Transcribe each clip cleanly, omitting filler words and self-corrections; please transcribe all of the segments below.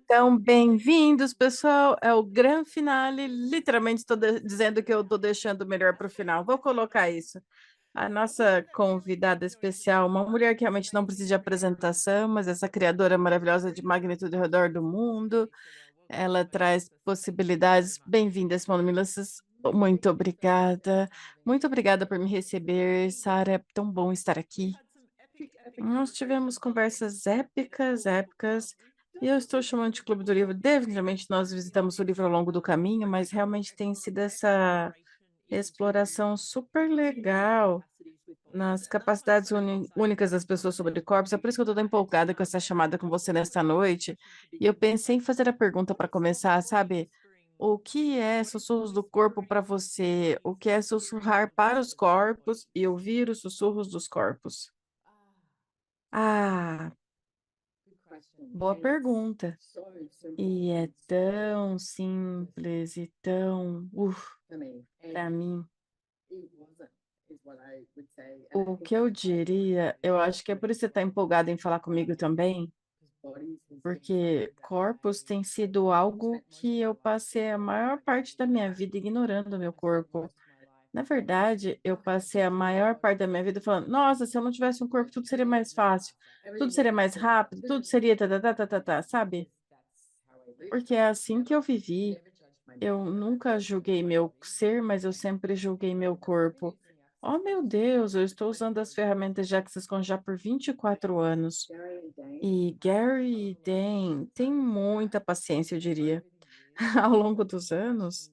Então, bem-vindos, pessoal. É o grande finale. Literalmente, estou dizendo que eu estou deixando o melhor para o final. Vou colocar isso. A nossa convidada especial, uma mulher que realmente não precisa de apresentação, mas essa criadora maravilhosa de magnitude ao redor do mundo. Ela traz possibilidades. Bem-vinda, Simone Milassas. Muito obrigada. Muito obrigada por me receber, Sara. É tão bom estar aqui. Nós tivemos conversas épicas, épicas, e eu estou chamando de Clube do Livro. Definitivamente nós visitamos o livro ao longo do caminho, mas realmente tem sido essa exploração super legal nas capacidades únicas das pessoas sobre corpos. É por isso que eu estou tão empolgada com essa chamada com você nesta noite. E eu pensei em fazer a pergunta para começar, sabe? O que é sussurros do corpo para você? O que é sussurrar para os corpos e ouvir os sussurros dos corpos? Ah, boa pergunta. E é tão simples e tão, para mim. O que eu diria, eu acho que é por isso que você está empolgado em falar comigo também, porque corpos tem sido algo que eu passei a maior parte da minha vida ignorando o meu corpo. Na verdade, eu passei a maior parte da minha vida falando, nossa, se eu não tivesse um corpo, tudo seria mais fácil, tudo seria mais rápido, tudo seria tá, tá, tá, tá, tá, tá, sabe? Porque é assim que eu vivi. Eu nunca julguei meu ser, mas eu sempre julguei meu corpo. Oh, meu Deus, eu estou usando as ferramentas de Access com já por 24 anos. E Gary e Dan têm muita paciência, eu diria. Ao longo dos anos,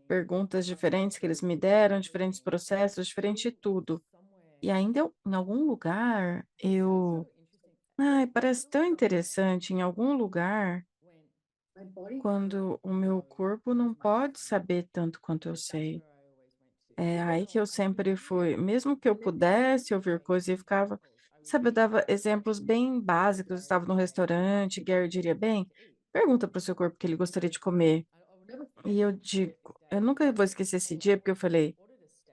perguntas diferentes que eles me deram, diferentes processos, diferente de tudo. E ainda em algum lugar, eu. Ai, parece tão interessante, em algum lugar. Quando o meu corpo não pode saber tanto quanto eu sei. É aí que eu sempre fui, mesmo que eu pudesse ouvir coisas e ficava, sabe, eu dava exemplos bem básicos, eu estava no restaurante, Gary diria, bem, pergunta para o seu corpo o que ele gostaria de comer. E eu digo, eu nunca vou esquecer esse dia, porque eu falei,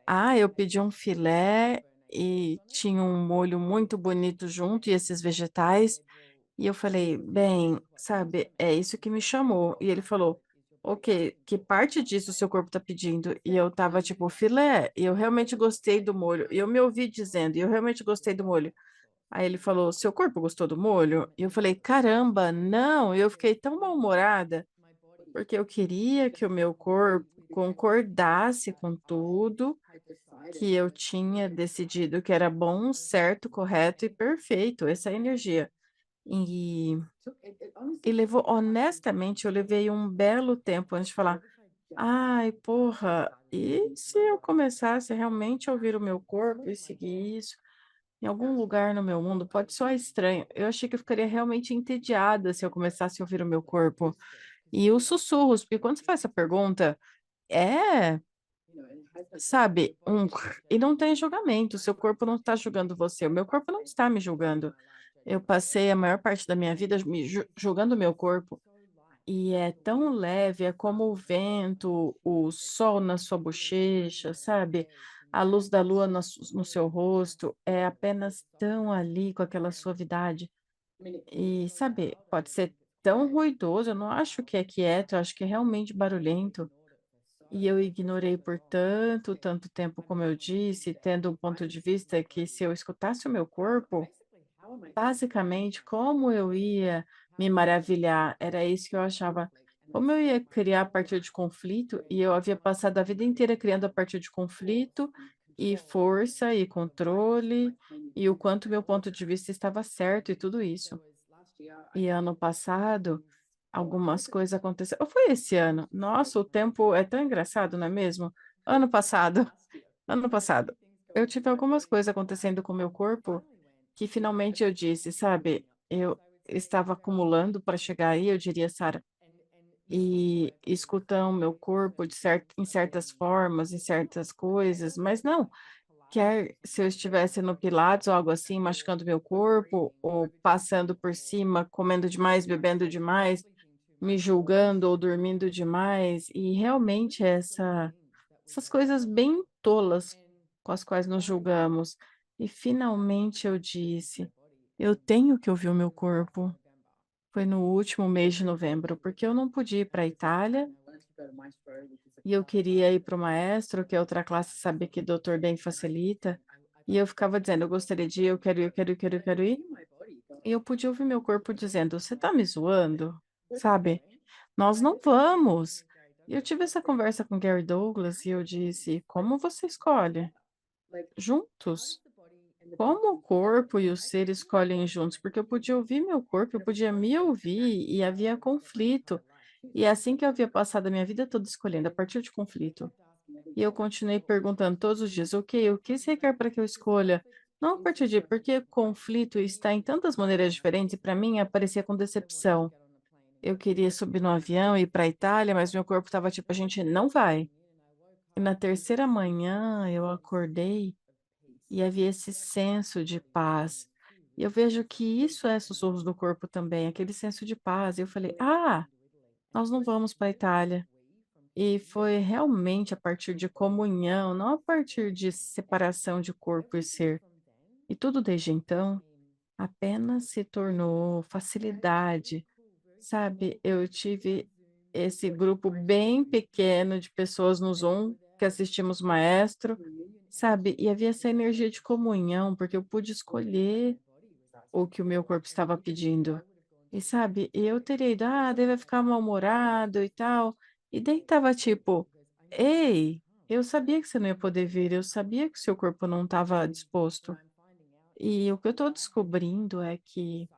ah, eu pedi um filé e tinha um molho muito bonito junto e esses vegetais. E eu falei, bem, sabe, é isso que me chamou. E ele falou, ok, que parte disso o seu corpo tá pedindo? E eu tava tipo, filé, e eu realmente gostei do molho. E eu me ouvi dizendo, e eu realmente gostei do molho. Aí ele falou, seu corpo gostou do molho? E eu falei, caramba, não. E eu fiquei tão mal-humorada, porque eu queria que o meu corpo concordasse com tudo que eu tinha decidido que era bom, certo, correto e perfeito, essa é a energia. E levou, honestamente, eu levei um belo tempo antes de falar, ai, porra, e se eu começasse realmente a ouvir o meu corpo e seguir isso em algum lugar no meu mundo? Pode soar estranho. Eu achei que eu ficaria realmente entediada se eu começasse a ouvir o meu corpo. E os sussurros, porque quando você faz essa pergunta, é, sabe, e não tem julgamento, o seu corpo não está julgando você, o meu corpo não está me julgando. Eu passei a maior parte da minha vida julgando o meu corpo. E é tão leve, é como o vento, o sol na sua bochecha, sabe? A luz da lua no seu rosto é apenas tão ali com aquela suavidade. E, sabe, pode ser tão ruidoso, eu não acho que é quieto, eu acho que é realmente barulhento. E eu ignorei por tanto, tanto tempo, como eu disse, tendo um ponto de vista que se eu escutasse o meu corpo, basicamente, como eu ia me maravilhar, era isso que eu achava. Como eu ia criar a partir de conflito, e eu havia passado a vida inteira criando a partir de conflito, e força, e controle, e o quanto meu ponto de vista estava certo, e tudo isso. E ano passado, algumas coisas aconteceram. Ou foi esse ano? Nossa, o tempo é tão engraçado, não é mesmo? Ano passado, ano passado, eu tive algumas coisas acontecendo com o meu corpo que finalmente eu disse, sabe, eu estava acumulando para chegar aí, eu diria, Sara, e escutando meu corpo em certas formas, em certas coisas, mas não, quer se eu estivesse no Pilates ou algo assim, machucando meu corpo, ou passando por cima, comendo demais, bebendo demais, me julgando ou dormindo demais, e realmente essas coisas bem tolas com as quais nos julgamos. E finalmente eu disse, eu tenho que ouvir o meu corpo. Foi no último mês de novembro, porque eu não podia ir para a Itália e eu queria ir para o maestro, que é outra classe, sabe que Dr. Dan facilita. E eu ficava dizendo, eu gostaria de ir, eu quero ir, eu quero ir, eu quero ir, eu quero ir. E eu podia ouvir meu corpo dizendo, você tá me zoando? Sabe? Nós não vamos. E eu tive essa conversa com Gary Douglas e eu disse, como você escolhe? Juntos? Como o corpo e o ser escolhem juntos? Porque eu podia ouvir meu corpo, eu podia me ouvir e havia conflito. E é assim que eu havia passado a minha vida toda escolhendo, a partir de conflito. E eu continuei perguntando todos os dias, ok, o que você quer para que eu escolha? Não a partir de, porque conflito está em tantas maneiras diferentes e para mim aparecia com decepção. Eu queria subir no avião e ir para a Itália, mas meu corpo estava tipo, a gente não vai. E na terceira manhã eu acordei e havia esse senso de paz. E eu vejo que isso é sussurros do corpo também, aquele senso de paz. E eu falei, nós não vamos para a Itália. E foi realmente a partir de comunhão, não a partir de separação de corpo e ser. E tudo desde então apenas se tornou facilidade, sabe? Eu tive esse grupo bem pequeno de pessoas no Zoom que assistimos Maestro, sabe? E havia essa energia de comunhão, porque eu pude escolher o que o meu corpo estava pedindo. E sabe, eu teria ido, daí vai ficar mal-humorado e tal. E daí tava tipo, ei, eu sabia que você não ia poder vir, eu sabia que o seu corpo não estava disposto. E o que eu tô descobrindo é que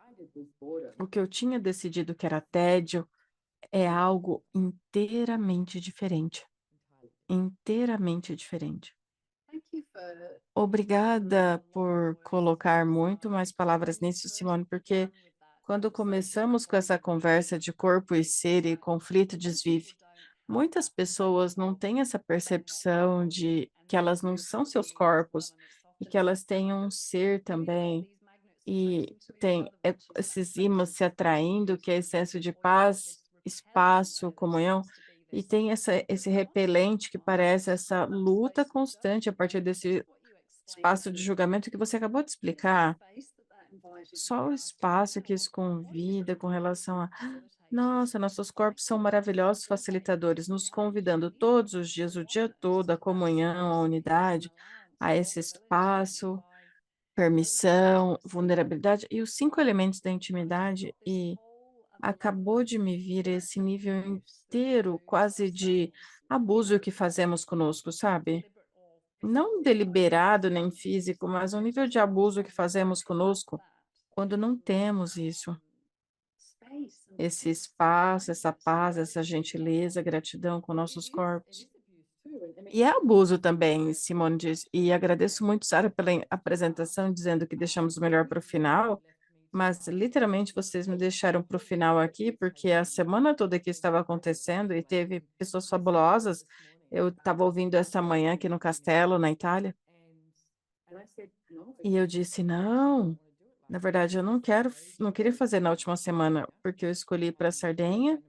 o que eu tinha decidido que era tédio é algo inteiramente diferente. Inteiramente diferente. Obrigada por colocar muito mais palavras nisso, Simone, porque quando começamos com essa conversa de corpo e ser e conflito desvive, muitas pessoas não têm essa percepção de que elas não são seus corpos e que elas têm um ser também e tem esses ímãs se atraindo, que é esse de paz, espaço, comunhão, e tem esse repelente que parece essa luta constante a partir desse espaço de julgamento que você acabou de explicar. Só o espaço que isso convida com relação a, nossa, nossos corpos são maravilhosos facilitadores, nos convidando todos os dias, o dia todo, a comunhão, a unidade, a esse espaço, permissão, vulnerabilidade e os 5 elementos da intimidade. E acabou de me vir esse nível inteiro, quase de abuso que fazemos conosco, sabe? Não deliberado nem físico, mas um nível de abuso que fazemos conosco quando não temos isso, esse espaço, essa paz, essa gentileza, gratidão com nossos corpos. E é abuso também, Simone diz. E agradeço muito, Sara, pela apresentação, dizendo que deixamos o melhor para o final. Mas literalmente vocês me deixaram para o final aqui, porque a semana toda que estava acontecendo e teve pessoas fabulosas. Eu estava ouvindo essa manhã aqui no Castelo, na Itália, e eu disse: não, na verdade, eu não quero, não queria fazer na última semana, porque eu escolhi para Sardenha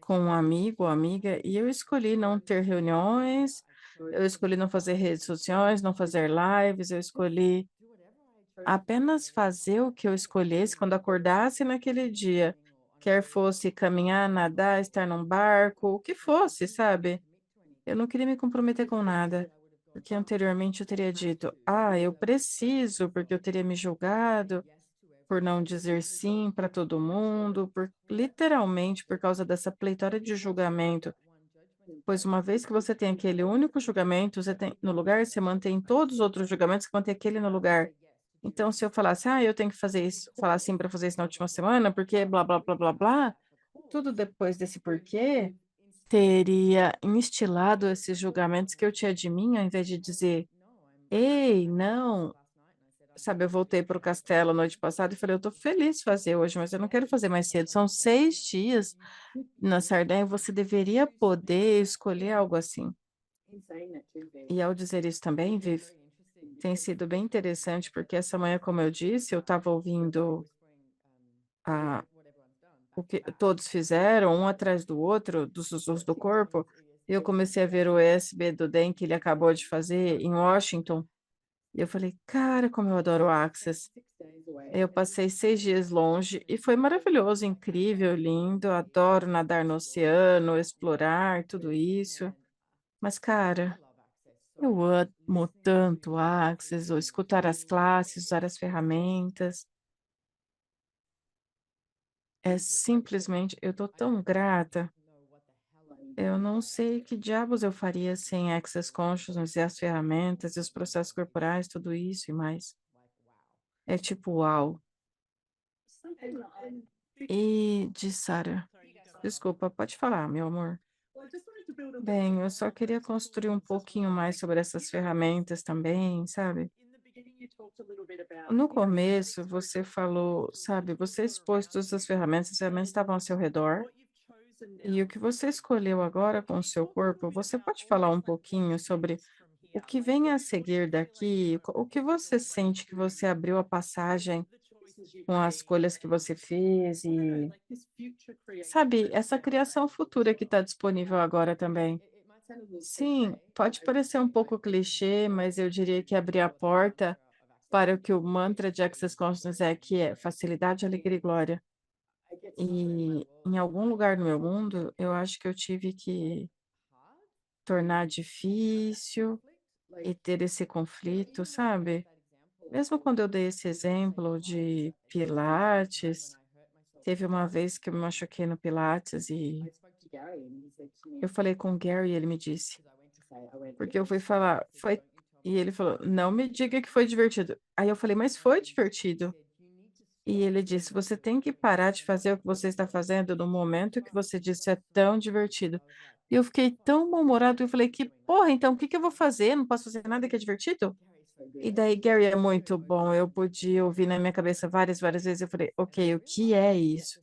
com um amigo ou amiga, e eu escolhi não ter reuniões, eu escolhi não fazer redes sociais, não fazer lives, eu escolhi apenas fazer o que eu escolhesse quando acordasse naquele dia, quer fosse caminhar, nadar, estar num barco, o que fosse, sabe? Eu não queria me comprometer com nada, porque anteriormente eu teria dito, eu preciso, porque eu teria me julgado por não dizer sim para todo mundo, por literalmente por causa dessa pletora de julgamento. Pois uma vez que você tem aquele único julgamento, você tem no lugar, você mantém todos os outros julgamentos que mantém aquele no lugar. Então, se eu falasse, eu tenho que fazer isso, falar assim para fazer isso na última semana, porque blá, blá, blá, blá, blá, tudo depois desse porquê teria instilado esses julgamentos que eu tinha de mim, ao invés de dizer, ei, não, sabe, eu voltei para o castelo a noite passada e falei, eu estou feliz de fazer hoje, mas eu não quero fazer mais cedo. São 6 dias na Sardenha, você deveria poder escolher algo assim. E ao dizer isso também, Viv, tem sido bem interessante, porque essa manhã, como eu disse, eu estava ouvindo a, o que todos fizeram, um atrás do outro, dos sussurros do corpo, e eu comecei a ver o ESB do DEM que ele acabou de fazer em Washington, e eu falei, cara, como eu adoro o Access. Eu passei 6 dias longe e foi maravilhoso, incrível, lindo. Adoro nadar no oceano, explorar tudo isso. Mas, cara, eu amo tanto o Access, ou escutar as classes, usar as ferramentas. É simplesmente, eu tô tão grata. Eu não sei que diabos eu faria sem Access Consciousness e as ferramentas e os processos corporais, tudo isso e mais. É tipo, uau. E de Sara, desculpa, pode falar, meu amor. Bem, eu só queria construir um pouquinho mais sobre essas ferramentas também, sabe? No começo, você falou, sabe, você expôs todas as ferramentas estavam ao seu redor, e o que você escolheu agora com o seu corpo, você pode falar um pouquinho sobre o que vem a seguir daqui, o que você sente que você abriu a passagem com as escolhas que você fez e, sabe, essa criação futura que está disponível agora também. Sim, pode parecer um pouco clichê, mas eu diria que abrir a porta para o que o mantra de Access Consciousness é, que é facilidade, alegria e glória. E em algum lugar no meu mundo, eu acho que eu tive que tornar difícil e ter esse conflito, sabe? Mesmo quando eu dei esse exemplo de Pilates, teve uma vez que eu me machuquei no Pilates e eu falei com o Gary e ele me disse, porque eu fui falar, foi, e ele falou, não me diga que foi divertido. Aí eu falei, mas foi divertido. E ele disse, você tem que parar de fazer o que você está fazendo no momento que você disse é tão divertido. E eu fiquei tão mal-humorado, eu falei, que porra, então o que que eu vou fazer? Não posso fazer nada que é divertido? E daí, Gary é muito bom. Eu podia ouvir na minha cabeça várias vezes. Eu falei, ok, o que é isso?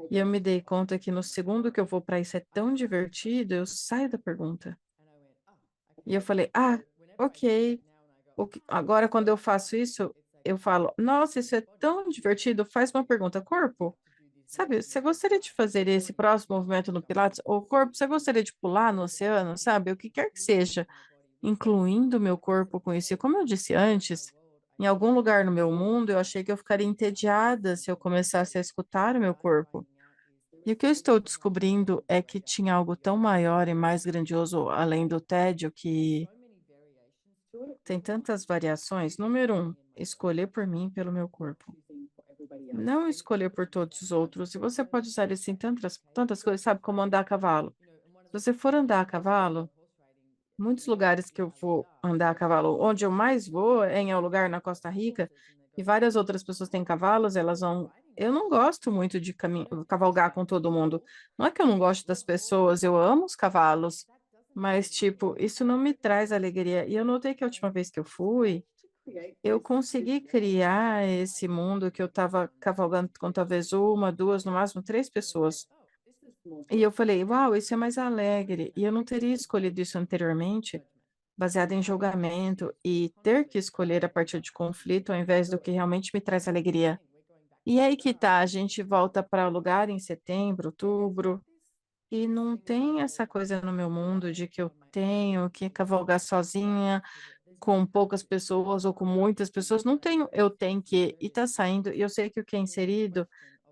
E eu me dei conta que no segundo que eu vou para isso é tão divertido, eu saio da pergunta. E eu falei, ah, ok. Agora, quando eu faço isso, eu falo, nossa, isso é tão divertido. Faz uma pergunta, corpo. Sabe, você gostaria de fazer esse próximo movimento no Pilates? Ou corpo, você gostaria de pular no oceano? Sabe, o que quer que seja, incluindo o meu corpo com isso. E como eu disse antes, em algum lugar no meu mundo, eu achei que eu ficaria entediada se eu começasse a escutar o meu corpo. E o que eu estou descobrindo é que tinha algo tão maior e mais grandioso além do tédio que tem tantas variações. Número um, escolher por mim e pelo meu corpo. Não escolher por todos os outros. E você pode usar isso em tantas coisas, sabe, como andar a cavalo. Se você for andar a cavalo, muitos lugares que eu vou andar a cavalo, onde eu mais vou é em um lugar na Costa Rica, e várias outras pessoas têm cavalos, elas vão. Eu não gosto muito de cavalgar com todo mundo. Não é que eu não gosto das pessoas, eu amo os cavalos, mas, tipo, isso não me traz alegria. E eu notei que a última vez que eu fui, eu consegui criar esse mundo que eu estava cavalgando com talvez uma, duas, no máximo três pessoas. E eu falei, uau, isso é mais alegre. E eu não teria escolhido isso anteriormente, baseado em julgamento e ter que escolher a partir de conflito ao invés do que realmente me traz alegria. E aí que tá, a gente volta para o lugar em setembro, outubro, e não tem essa coisa no meu mundo de que eu tenho que cavalgar sozinha, com poucas pessoas ou com muitas pessoas. Não tenho, eu tenho que, e tá saindo, e eu sei que o que é inserido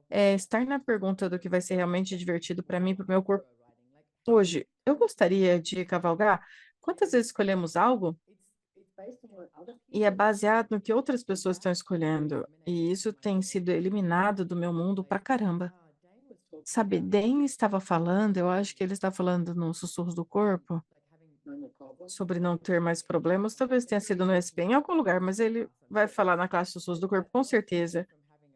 é estar na pergunta do que vai ser realmente divertido para mim, para o meu corpo. Hoje, eu gostaria de cavalgar. Quantas vezes escolhemos algo e é baseado no que outras pessoas estão escolhendo? E isso tem sido eliminado do meu mundo pra caramba. Sabe, Dan estava falando, eu acho que ele está falando no Sussurros do Corpo, sobre não ter mais problemas. Talvez tenha sido no SP em algum lugar, mas ele vai falar na classe Sussurros do Corpo, com certeza.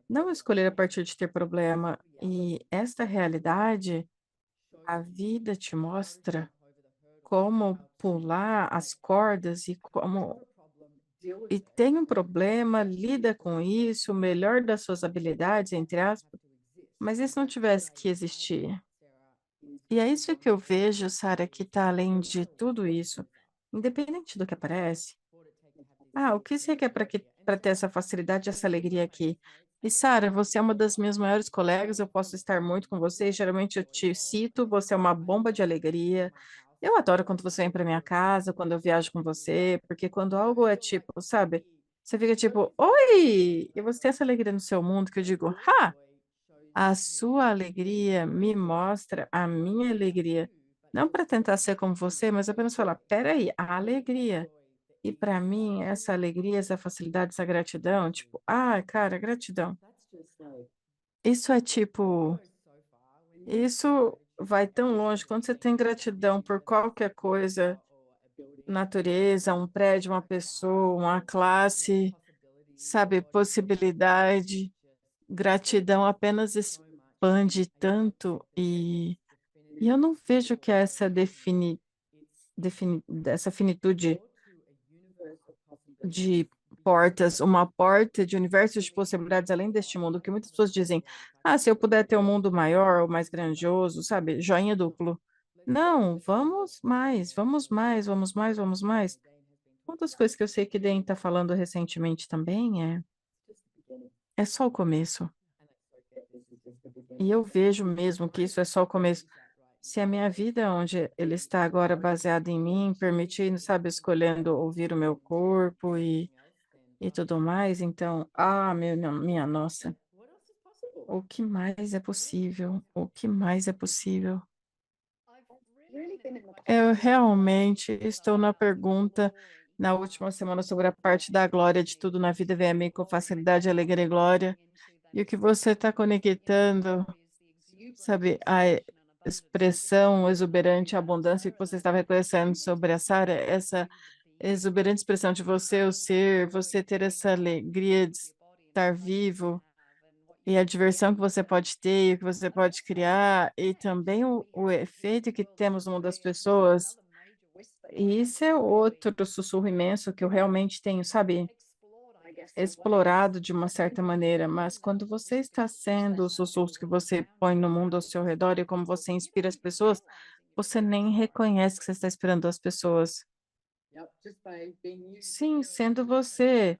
Não escolher a partir de ter problema. E esta realidade, a vida te mostra como pular as cordas e como e tem um problema, lida com isso, o melhor das suas habilidades, entre aspas, mas e se não tivesse que existir? E é isso que eu vejo, Sara, que está além de tudo isso, independente do que aparece. Ah, o que você quer para ter essa facilidade, essa alegria aqui? E Sara, você é uma das minhas maiores colegas, eu posso estar muito com você, geralmente eu te cito, você é uma bomba de alegria. Eu adoro quando você vem para minha casa, quando eu viajo com você, porque quando algo é tipo, sabe? Você fica tipo, oi! E você tem essa alegria no seu mundo que eu digo, ha! A sua alegria me mostra a minha alegria. Não para tentar ser como você, mas apenas falar, peraí, a alegria. E para mim, essa alegria, essa facilidade, essa gratidão, tipo, ah, cara, gratidão. Isso é tipo, isso vai tão longe quando você tem gratidão por qualquer coisa, natureza, um prédio, uma pessoa, uma classe, sabe, possibilidade. Gratidão apenas expande tanto e eu não vejo que essa essa finitude de portas, uma porta de universos de possibilidades além deste mundo, que muitas pessoas dizem, ah, se eu puder ter um mundo maior ou mais grandioso, sabe, joinha duplo. Não, vamos mais, vamos mais, vamos mais, vamos mais. Uma das coisas que eu sei que Dan está falando recentemente também é só o começo. E eu vejo mesmo que isso é só o começo. Se a minha vida, onde ele está agora baseada em mim, permitindo, sabe, escolhendo ouvir o meu corpo e tudo mais, então, minha nossa, o que mais é possível? O que mais é possível? Eu realmente estou na pergunta na última semana sobre a parte da glória de tudo na vida vem a mim com facilidade, alegria e glória. E o que você está conectando, sabe, a expressão exuberante, a abundância que você estava reconhecendo sobre a Sara, essa exuberante expressão de você, o ser, você ter essa alegria de estar vivo e a diversão que você pode ter, e o que você pode criar, e também o efeito que temos no mundo das pessoas. E isso é outro sussurro imenso que eu realmente tenho, sabe, explorado de uma certa maneira, mas quando você está sendo os sussurros que você põe no mundo ao seu redor e como você inspira as pessoas, você nem reconhece que você está inspirando as pessoas. Sim, sendo você.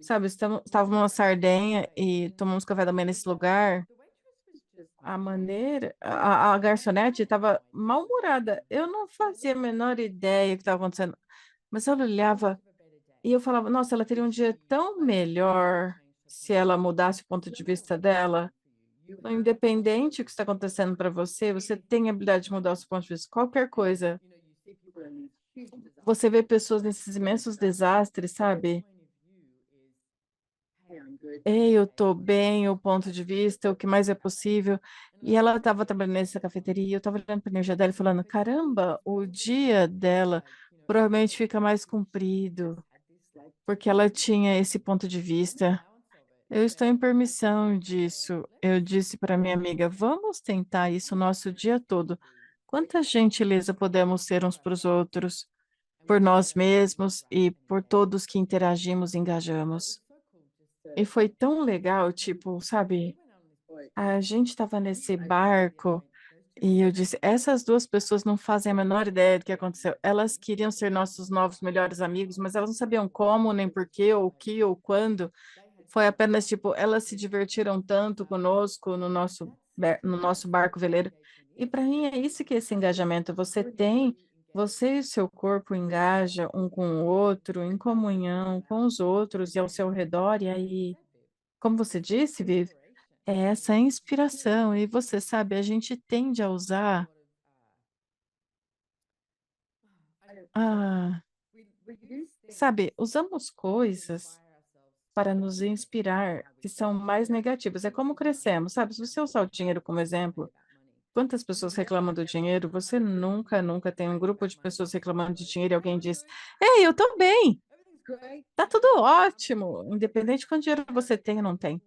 Sabe, estávamos numa Sardenha e tomamos café da manhã nesse lugar. A garçonete estava mal-humorada. Eu não fazia a menor ideia do que estava acontecendo, mas ela olhava e eu falava, nossa, ela teria um dia tão melhor se ela mudasse o ponto de vista dela. Independente do que está acontecendo para você, você tem a habilidade de mudar o seu ponto de vista. Qualquer coisa. Você vê pessoas nesses imensos desastres, sabe? Ei, eu tô bem, o ponto de vista, o que mais é possível. E ela estava trabalhando nessa cafeteria, e eu estava olhando para a energia dela e falando, caramba, o dia dela provavelmente fica mais comprido, porque ela tinha esse ponto de vista. Eu estou em permissão disso. Eu disse para minha amiga, vamos tentar isso o nosso dia todo. Quanta gentileza podemos ser uns para os outros, por nós mesmos e por todos que interagimos e engajamos. E foi tão legal, tipo, sabe? A gente estava nesse barco e eu disse: essas duas pessoas não fazem a menor ideia do que aconteceu. Elas queriam ser nossos novos melhores amigos, mas elas não sabiam como, nem porquê, ou o que, ou quando. Foi apenas tipo, elas se divertiram tanto conosco no nosso barco veleiro. E para mim é isso que é esse engajamento. Você e o seu corpo engaja um com o outro, em comunhão com os outros e ao seu redor, e aí, como você disse, Vivi, é essa inspiração. E você sabe, a gente tende a usar, ah, sabe, usamos coisas para nos inspirar que são mais negativas. É como crescemos, sabe? Se você usar o dinheiro como exemplo, quantas pessoas reclamam do dinheiro? Você nunca, nunca tem um grupo de pessoas reclamando de dinheiro e alguém diz: Ei, eu tô bem, tá tudo ótimo, independente de quanto dinheiro você tem ou não tem.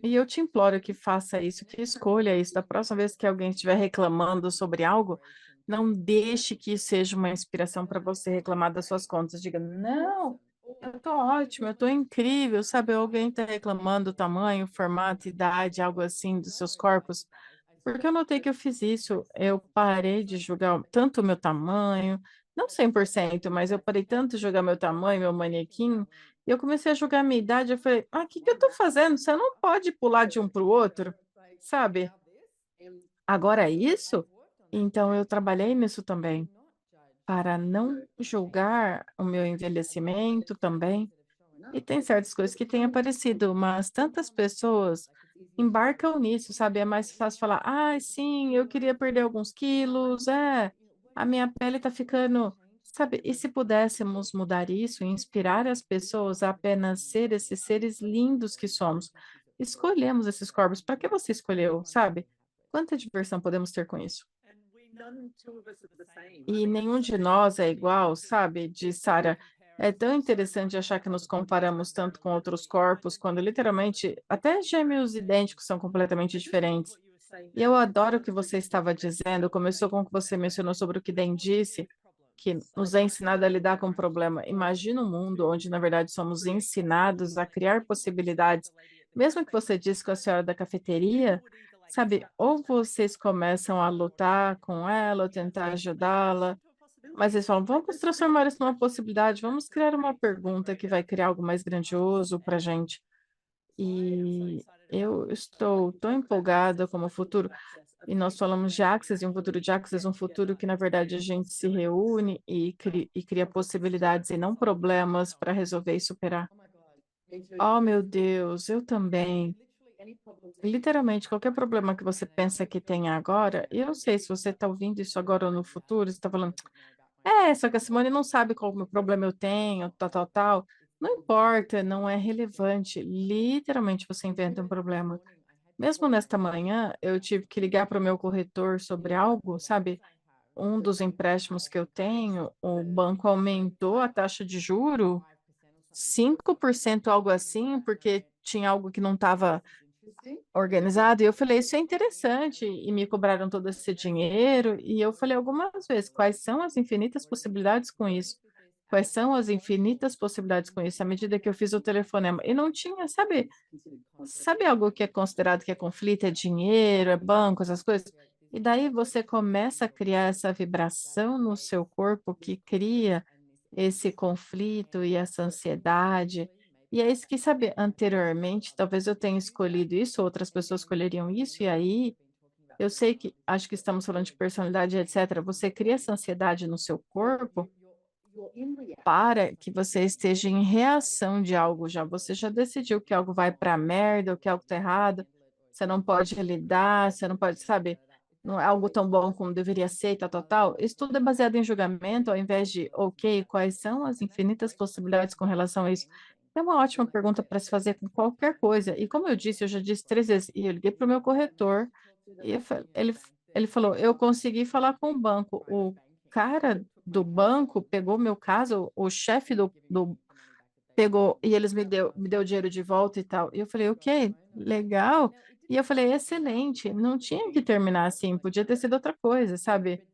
E eu te imploro que faça isso, que escolha isso. Da próxima vez que alguém estiver reclamando sobre algo, não deixe que isso seja uma inspiração para você reclamar das suas contas. Diga, não, eu tô ótimo, eu tô incrível, sabe? Alguém está reclamando do tamanho, formato, idade, algo assim dos seus corpos. Porque eu notei que eu fiz isso. Eu parei de julgar tanto o meu tamanho, não 100%, mas eu parei tanto de julgar meu tamanho, meu manequim, e eu comecei a julgar a minha idade. Eu falei, ah, o que que eu tô fazendo? Você não pode pular de um para o outro, sabe? Agora é isso? Então eu trabalhei nisso também, para não julgar o meu envelhecimento também, E tem certas coisas que têm aparecido, mas tantas pessoas embarcam nisso, sabe? É mais fácil falar, ah, sim, eu queria perder alguns quilos, a minha pele tá ficando, sabe? E se pudéssemos mudar isso, inspirar as pessoas a apenas ser esses seres lindos que somos, escolhemos esses corpos, para que você escolheu, sabe? Quanta diversão podemos ter com isso? E nenhum de nós é igual, sabe? De Sara. É tão interessante achar que nos comparamos tanto com outros corpos, quando literalmente até gêmeos idênticos são completamente diferentes. E eu adoro o que você estava dizendo. Começou com o que você mencionou sobre o que Den disse, que nos é ensinado a lidar com o problema. Imagina um mundo onde, na verdade, somos ensinados a criar possibilidades. Mesmo que você disse com a senhora da cafeteria, sabe, ou vocês começam a lutar com ela, ou tentar ajudá-la, mas eles falam, vamos transformar isso numa possibilidade, vamos criar uma pergunta que vai criar algo mais grandioso para a gente. E eu estou tão empolgada como o futuro. E nós falamos de Axis, e um futuro de Axis, um futuro que, na verdade, a gente se reúne e cria possibilidades e não problemas para resolver e superar. Oh, meu Deus, eu também. Literalmente, qualquer problema que você pensa que tenha agora, e eu não sei se você está ouvindo isso agora ou no futuro, você está falando, só que a Simone não sabe qual o meu problema eu tenho, tal, tal, tal. Não importa, não é relevante. Literalmente, você inventa um problema. Mesmo nesta manhã, eu tive que ligar para o meu corretor sobre algo, sabe? Um dos empréstimos que eu tenho, o banco aumentou a taxa de juro 5%, algo assim, porque tinha algo que não estava organizado. E eu falei, isso é interessante. E me cobraram todo esse dinheiro. E eu falei algumas vezes, quais são as infinitas possibilidades com isso? Quais são as infinitas possibilidades com isso? À medida que eu fiz o telefonema. E não tinha, sabe algo que é considerado que é conflito, é dinheiro, é banco, essas coisas? E daí você começa a criar essa vibração no seu corpo que cria esse conflito e essa ansiedade. E é isso que, sabe, anteriormente, talvez eu tenha escolhido isso, outras pessoas escolheriam isso, e aí eu sei que, acho que estamos falando de personalidade, etc. Você cria essa ansiedade no seu corpo para que você esteja em reação de algo já. Você já decidiu que algo vai para a merda, ou que algo está errado, você não pode lidar, você não pode, sabe, não é algo tão bom como deveria ser, tal, tal, tal. Isso tudo é baseado em julgamento, ao invés de, ok, quais são as infinitas possibilidades com relação a isso? É uma ótima pergunta para se fazer com qualquer coisa. E como eu disse, eu já disse 3 vezes, e eu liguei para o meu corretor, e ele falou, eu consegui falar com o banco. O cara do banco pegou meu caso, o chefe do pegou e eles me deu o dinheiro de volta e tal. E eu falei, ok, legal. E eu falei, excelente, não tinha que terminar assim, podia ter sido outra coisa, sabe?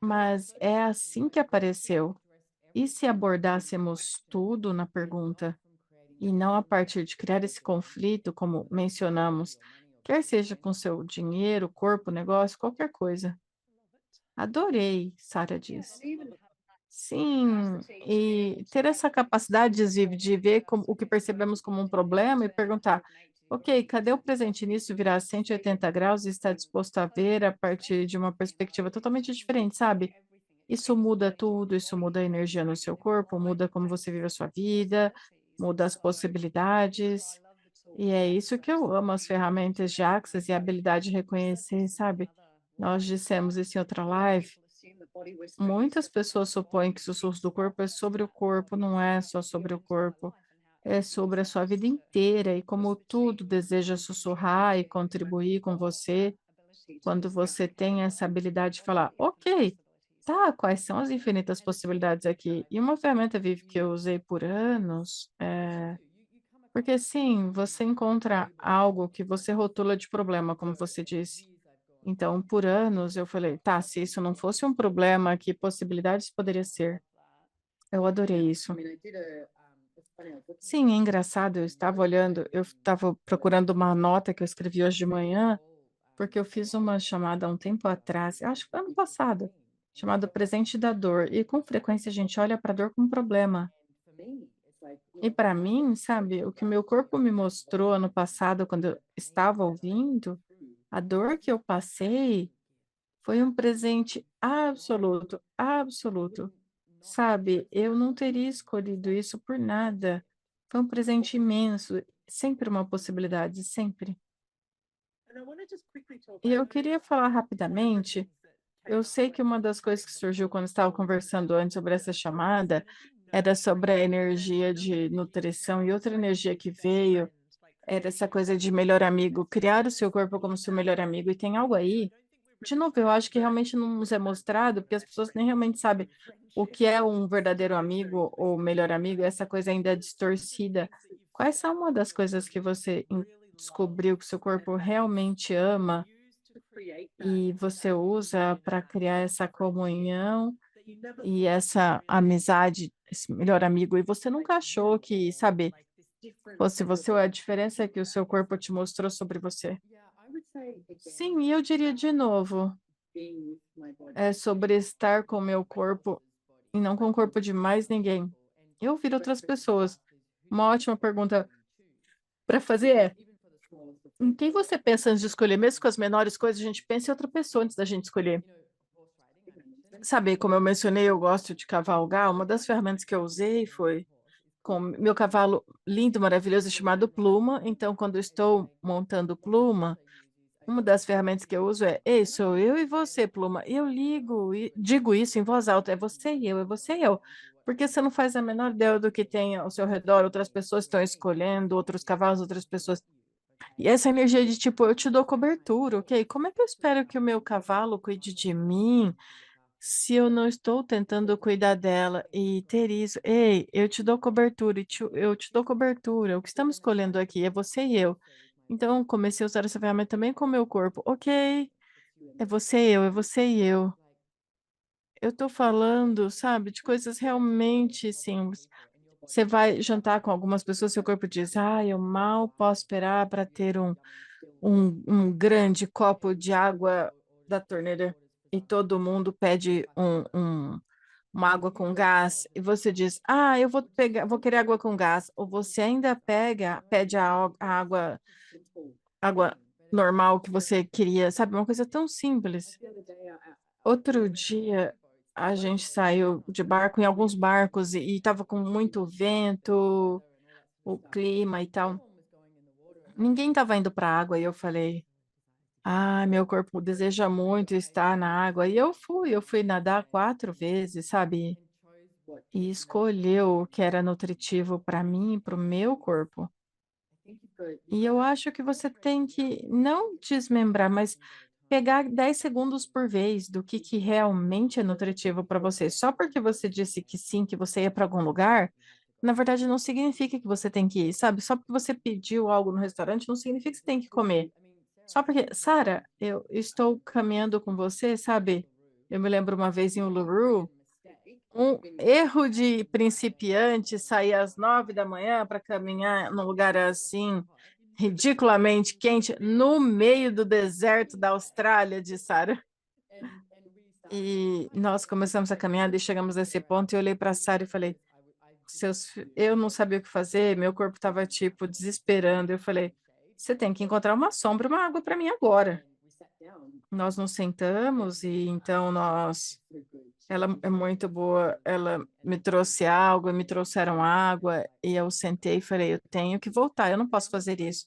Mas é assim que apareceu. E se abordássemos tudo na pergunta e não a partir de criar esse conflito, como mencionamos, quer seja com seu dinheiro, corpo, negócio, qualquer coisa. Adorei, Sara diz. Sim, e ter essa capacidade, Ziv, de ver o que percebemos como um problema e perguntar, ok, cadê o presente nisso virar 180 graus e estar disposto a ver a partir de uma perspectiva totalmente diferente, sabe? Isso muda tudo, isso muda a energia no seu corpo, muda como você vive a sua vida, muda as possibilidades. E é isso que eu amo, as ferramentas de Axis e a habilidade de reconhecer, sabe? Nós dissemos isso em outra live. Muitas pessoas supõem que sussurros do corpo é sobre o corpo, não é só sobre o corpo, é sobre a sua vida inteira e como tudo deseja sussurrar e contribuir com você quando você tem essa habilidade de falar, ok, tá, quais são as infinitas possibilidades aqui? E uma ferramenta Vivi que eu usei por anos, porque sim, você encontra algo que você rotula de problema, como você disse. Então, por anos eu falei, tá, se isso não fosse um problema, que possibilidades poderia ser? Eu adorei isso. Sim, é engraçado, eu estava olhando, eu estava procurando uma nota que eu escrevi hoje de manhã, porque eu fiz uma chamada há um tempo atrás, eu acho que foi ano passado, chamada Presente da Dor, e com frequência a gente olha para a dor como um problema. E para mim, sabe, o que meu corpo me mostrou ano passado, quando eu estava ouvindo, a dor que eu passei foi um presente absoluto, absoluto. Sabe, eu não teria escolhido isso por nada. Foi um presente imenso, sempre uma possibilidade, sempre. E eu queria falar rapidamente, eu sei que uma das coisas que surgiu quando estava conversando antes sobre essa chamada era sobre a energia de nutrição e outra energia que veio era essa coisa de melhor amigo, criar o seu corpo como seu melhor amigo e tem algo aí. De novo, eu acho que realmente não nos é mostrado, porque as pessoas nem realmente sabem o que é um verdadeiro amigo ou melhor amigo, essa coisa ainda é distorcida. Quais são uma das coisas que você descobriu que seu corpo realmente ama e você usa para criar essa comunhão e essa amizade, esse melhor amigo, e você nunca achou que, sabe, fosse você, a diferença é que o seu corpo te mostrou sobre você? Sim, e eu diria de novo, é sobre estar com o meu corpo e não com o corpo de mais ninguém. Eu ouvir outras pessoas. Uma ótima pergunta para fazer é: em quem você pensa antes de escolher? Mesmo com as menores coisas, a gente pensa em outra pessoa antes da gente escolher. Sabe, como eu mencionei, eu gosto de cavalgar. Uma das ferramentas que eu usei foi com meu cavalo lindo, maravilhoso, chamado Pluma. Então, quando eu estou montando Pluma, uma das ferramentas que eu uso é: Ei, sou eu e você, Pluma. E eu ligo e digo isso em voz alta: é você e eu, é você e eu. Porque você não faz a menor ideia do que tem ao seu redor, outras pessoas estão escolhendo, outros cavalos, outras pessoas. E essa energia de tipo, eu te dou cobertura, ok? Como é que eu espero que o meu cavalo cuide de mim se eu não estou tentando cuidar dela e ter isso? Ei, eu te dou cobertura, eu te dou cobertura. O que estamos escolhendo aqui é você e eu. Então, comecei a usar essa ferramenta também com o meu corpo. Ok, é você e eu, é você e eu. Eu tô falando, sabe, de coisas realmente simples. Você vai jantar com algumas pessoas, seu corpo diz: Ah, eu mal posso esperar para ter um grande copo de água da torneira. E todo mundo pede uma água com gás. E você diz: Ah, eu vou pegar, vou querer água com gás. Ou você ainda pede a água normal que você queria, sabe? Uma coisa tão simples. Outro dia a gente saiu de barco em alguns barcos e estava com muito vento, o clima e tal. Ninguém estava indo para a água e eu falei: Ah, meu corpo deseja muito estar na água. E eu fui nadar 4 vezes, sabe? E escolheu o que era nutritivo para mim, para o meu corpo. E eu acho que você tem que não desmembrar, mas pegar 10 segundos por vez do que realmente é nutritivo para você. Só porque você disse que sim, que você ia para algum lugar, na verdade não significa que você tem que ir, sabe? Só porque você pediu algo no restaurante, não significa que você tem que comer. Só porque, Sara, eu estou caminhando com você, sabe? Eu me lembro uma vez em Uluru, um erro de principiante sair às 9 da manhã para caminhar num lugar assim, ridiculamente quente, no meio do deserto da Austrália, de Sara. E nós começamos a caminhada e chegamos a esse ponto e eu olhei para Sara e falei, eu não sabia o que fazer, meu corpo estava tipo desesperando. Eu falei, você tem que encontrar uma sombra, uma água para mim agora. Nós nos sentamos e então ela é muito boa, ela me trouxe água, me trouxeram água e eu sentei e falei, eu tenho que voltar, eu não posso fazer isso.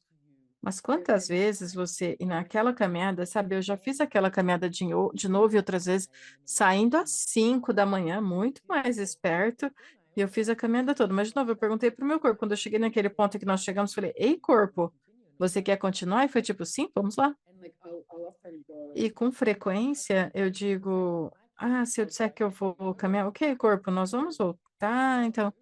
Mas quantas vezes você, e naquela caminhada, sabe, eu já fiz aquela caminhada de novo e outras vezes, saindo às 5 da manhã, muito mais esperto, e eu fiz a caminhada toda. Mas, de novo, eu perguntei para o meu corpo, quando eu cheguei naquele ponto que nós chegamos, falei, ei, corpo, você quer continuar? E foi tipo, sim, vamos lá. E com frequência eu digo, ah, se eu disser que eu vou caminhar, ok, corpo, nós vamos voltar, então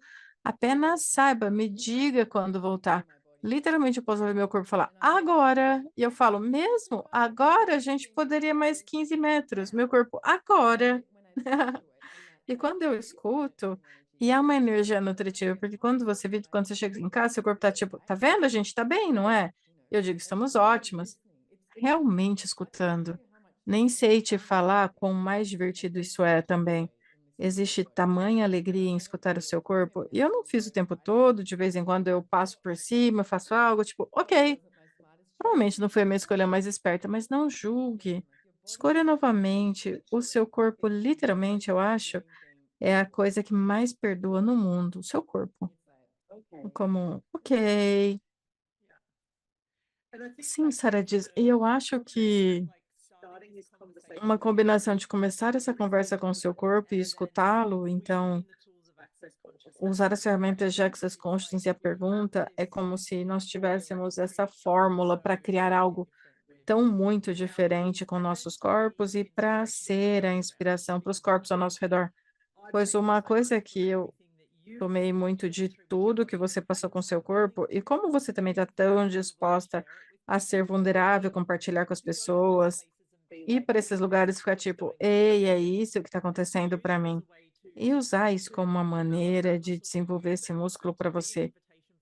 apenas saiba, me diga quando voltar. Literalmente eu posso ouvir meu corpo falar, agora, e eu falo, mesmo agora a gente poderia mais 15 metros, meu corpo, agora. E quando eu escuto, e há uma energia nutritiva, porque quando você vive, quando você chega em casa, seu corpo tá tipo, tá vendo? A gente tá bem, não é? Eu digo, estamos ótimos realmente escutando. Nem sei te falar quão mais divertido isso é também. Existe tamanha alegria em escutar o seu corpo. E eu não fiz o tempo todo, de vez em quando eu passo por cima, faço algo, tipo, ok, provavelmente não foi a minha escolha mais esperta, mas não julgue. Escolha novamente. O seu corpo, literalmente, eu acho, é a coisa que mais perdoa no mundo, o seu corpo. Como, ok. Sim, Sara diz. E eu acho que uma combinação de começar essa conversa com o seu corpo e escutá-lo, então usar as ferramentas de Access Consciousness e a pergunta é como se nós tivéssemos essa fórmula para criar algo tão muito diferente com nossos corpos e para ser a inspiração para os corpos ao nosso redor. Pois uma coisa que eu tomei muito de tudo que você passou com seu corpo e como você também está tão disposta a ser vulnerável, compartilhar com as pessoas, ir para esses lugares e ficar tipo, ei, é isso que está acontecendo para mim. E usar isso como uma maneira de desenvolver esse músculo para você,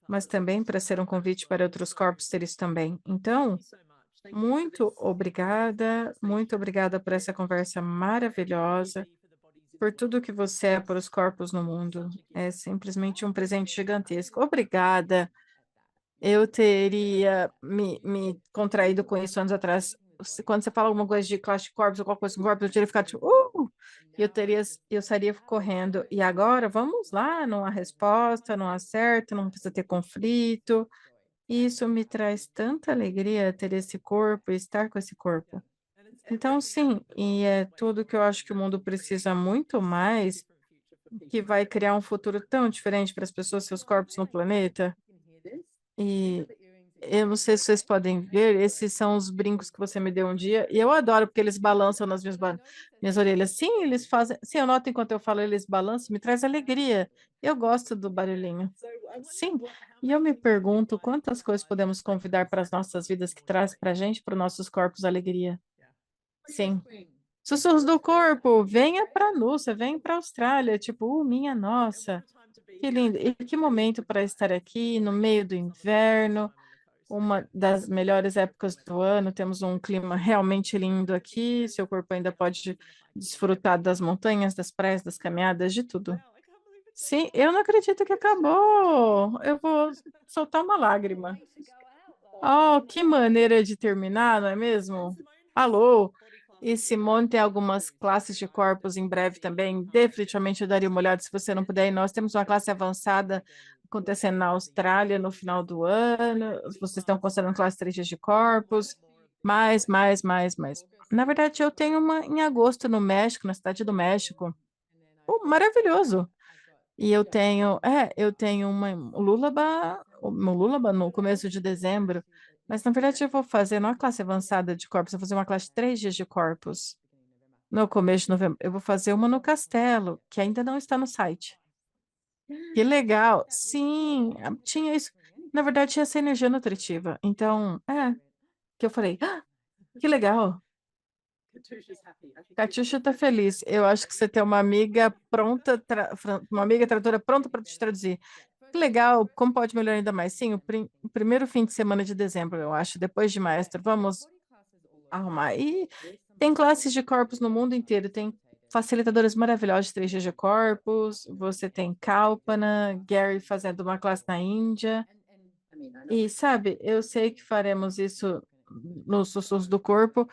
mas também para ser um convite para outros corpos ter isso também. Então, muito obrigada por essa conversa maravilhosa, por tudo que você é para os corpos no mundo. É simplesmente um presente gigantesco. Obrigada. Eu teria me contraído com isso anos atrás. Quando você fala alguma coisa de Clash Corps ou qualquer coisa com Corps, eu teria ficado tipo, eu teria, eu sairia correndo. E agora, vamos lá, não há resposta, não há certo, não precisa ter conflito. Isso me traz tanta alegria ter esse corpo e estar com esse corpo. Então, sim, e é tudo que eu acho que o mundo precisa muito mais, que vai criar um futuro tão diferente para as pessoas, seus corpos no planeta. E eu não sei se vocês podem ver, esses são os brincos que você me deu um dia, e eu adoro porque eles balançam nas minhas orelhas. Sim, eles fazem. Sim, eu noto enquanto eu falo, eles balançam, me traz alegria. Eu gosto do barulhinho. Sim, e eu me pergunto quantas coisas podemos convidar para as nossas vidas que traz para a gente, para os nossos corpos, alegria. Sim. Sussurros do corpo, venha para Núcia, venha para a Austrália, tipo, minha nossa, que lindo. E que momento para estar aqui no meio do inverno, uma das melhores épocas do ano, temos um clima realmente lindo aqui, seu corpo ainda pode desfrutar das montanhas, das praias, das caminhadas, de tudo. Sim, eu não acredito que acabou. Eu vou soltar uma lágrima. Oh, que maneira de terminar, não é mesmo? Alô? E Simone tem algumas classes de corpos em breve também. Definitivamente eu daria uma olhada se você não puder ir. Nós temos uma classe avançada acontecendo na Austrália no final do ano. Vocês estão considerando classe 3 dias de corpos. Mais. Na verdade, eu tenho uma em agosto no México, na cidade do México. Oh, maravilhoso. E eu tenho uma Lulaba no começo de dezembro, mas na verdade eu vou fazer, não a classe avançada de corpos, eu vou fazer uma classe de 3 dias de corpos no começo de novembro. Eu vou fazer uma no Castelo, que ainda não está no site. Que legal! Sim, tinha isso. Na verdade, tinha essa energia nutritiva. Então, que eu falei, que legal. Catiuxa tá feliz. Eu acho que você tem uma amiga pronta, uma amiga tradutora pronta para te traduzir. Que legal, como pode melhorar ainda mais? Sim, o primeiro fim de semana de dezembro, eu acho, depois de maestro, vamos arrumar. E tem classes de corpos no mundo inteiro, tem facilitadores maravilhosos de 3 dias de corpos, você tem Kalpana, Gary fazendo uma classe na Índia. E sabe, eu sei que faremos isso nos sussurros do corpo,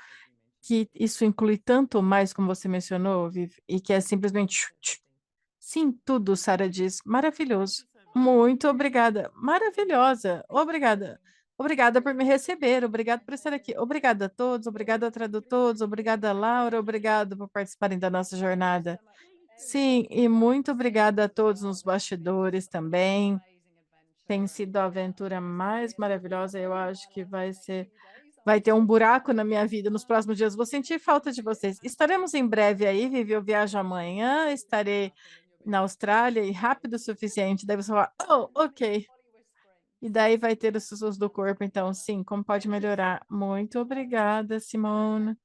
que isso inclui tanto mais, como você mencionou, Viv, e que é simplesmente sim, tudo, Sara diz. Maravilhoso. Muito obrigada. Maravilhosa. Obrigada. Obrigada por me receber. Obrigada por estar aqui. Obrigada a todos. Obrigada a tradutores. Obrigada, Laura. Obrigado por participarem da nossa jornada. Sim, e muito obrigada a todos nos bastidores também. Tem sido a aventura mais maravilhosa. Eu acho que vai ter um buraco na minha vida nos próximos dias. Vou sentir falta de vocês. Estaremos em breve aí, Vivi. Eu viajo amanhã. Estarei na Austrália e rápido o suficiente. Daí você fala, oh, ok. E daí vai ter os sussurros do corpo. Então, sim, como pode melhorar? Muito obrigada, Simone.